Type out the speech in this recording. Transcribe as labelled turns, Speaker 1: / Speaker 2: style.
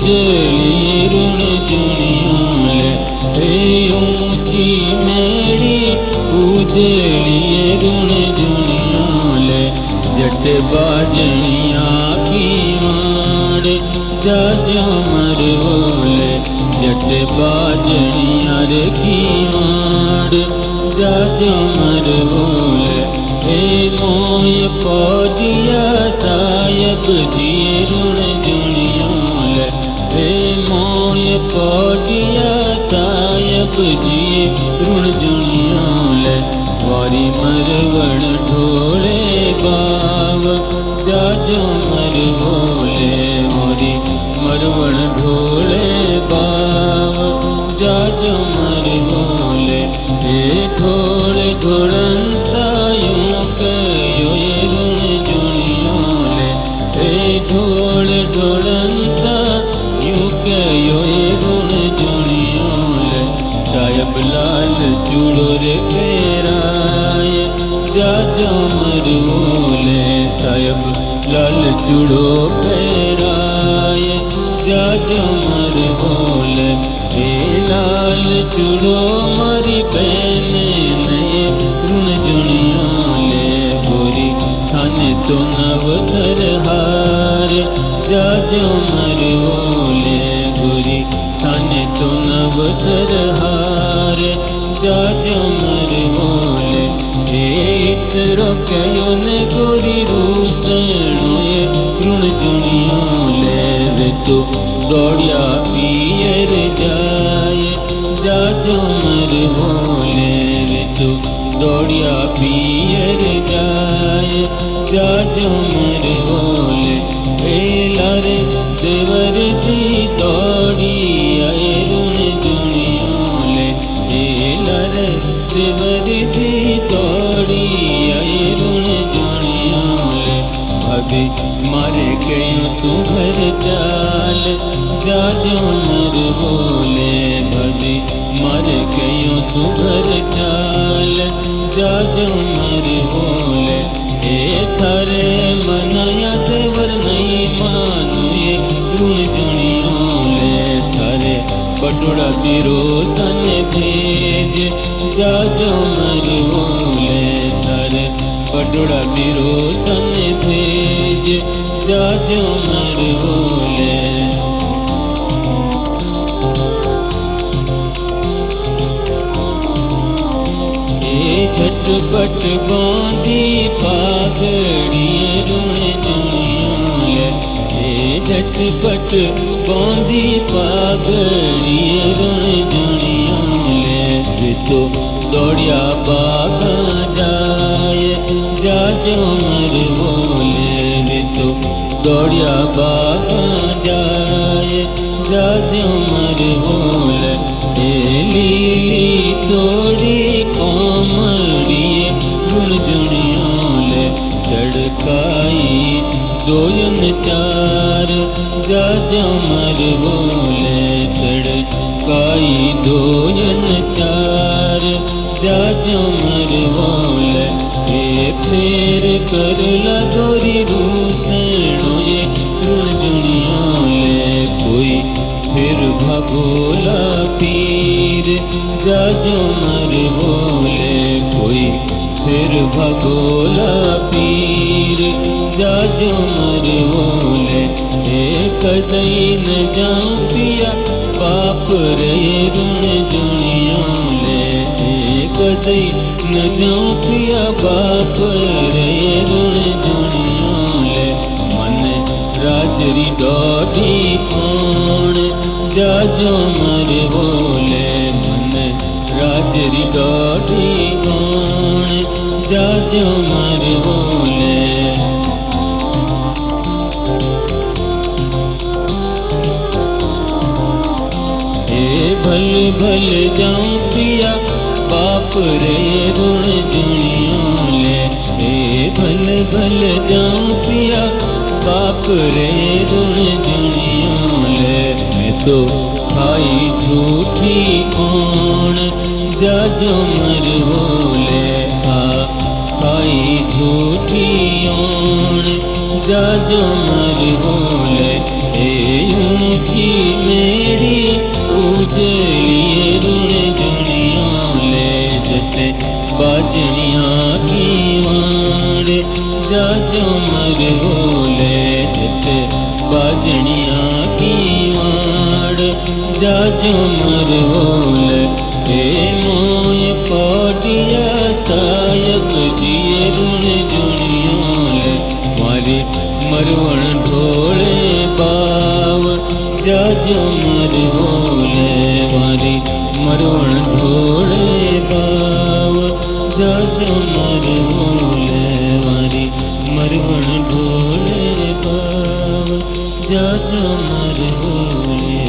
Speaker 1: उजली ऋण जुनियों ले ऊंची मेरी उजली ऋण जुनियों ले जट बाजनिया की मार जाजो मर बोले जट बाजनिया रे की मार जाजो मर बोले मोय पौजिया सायब जी ऋण जुनियों ले मोय पौजिया सायब जी ऋण जुनियों ले वारी मरवण ढोले बाव जाजो मर बोले वारी मरवण ढोले बाव जाजो मर बोले ढोले ढोलंता ढोल ढोलंता यूं कयो ऋण जुनियों ले सायब लाल चूड़ो रे फेराय जाजो मर बोले सायब लाल चूड़ो फेराय जाजो मर बोले लाल चूड़ो मारी बहन नए ऋण जुनियों ले गोरी थाने तो नवधर हार जाजो मर बोले गोरी थाने तो नवधर हार जाजो मर बोले इतरो कयो ने गोरी रूसणो ऋण जुनियों ले वे तो दौड़िया पियर जाए जाजो मर बोले वे तो दौड़िया पियर जाए जाजो मर बोले लारे देवर जी दौड़ी आए ऋण जुनियों ले लारे देवर जी दौड़ी आए ऋण जुनियों ले भाभी मारे गयो सुघर चाल जाजो मर बोले भाभी मारे गयो सुघर चाल जाजो मर बोले थारे मनाया देवर नहीं मानो ये ऋण जुनियों ले थारे बटोड़ा बिरो सन भेज जाजो मर बोले थारे बटोड़ा बिरो सन भेज जाजो मर बोले झटपट बांधी पागड़ी ऋण जुनियों ले झटपट बांधी पागड़ी ऋण जुनियों ले तो दौड़िया बागा जाए जाजो मर बोले तो दौड़िया बागा जाए जाजो मर बोले लीली तोड़ी कोमड़ी ऋण जुनियों ले चढ़काई दोयन चार जाजो मर बोले चढ़काई दोयन चार जाजो मर बोले फेर कर ला गोरी रूसणो ऋण जुनियों ले कोई फिर भगोला पीर जाजो मर बोले कोई फिर भगोला पीर जाजो मर बोले कदई न जाऊं पिया बाप रे ऋण जुनियों ले कदई न जाऊं पिया बाप रे ऋण जुनियों ले मन राजरी दौड़ी कौन जाजो मर बोले मन राजरी दौड़ी कौन जाजो मर बोले भल भल जाऊं पिया बाप रे ऋण जुनियों ले भल भल जाऊं पिया बाप रे ऋण जुनियों ले मैं तो खाई झूठी कौन जाजो मर बोले खाई झूठी ओण जाजो मर बोले यूं की बाजणिया की वाड़ जाजो मरवोल हे मोय पाटिया सायक जिए रुण जुणियोल मारी मरवण ढोले बाव जाजो मरवोल मारी मरवण ढोले बाव जाजो मरवोल मारी मरवण ढोले बाव जाजो मरवोल।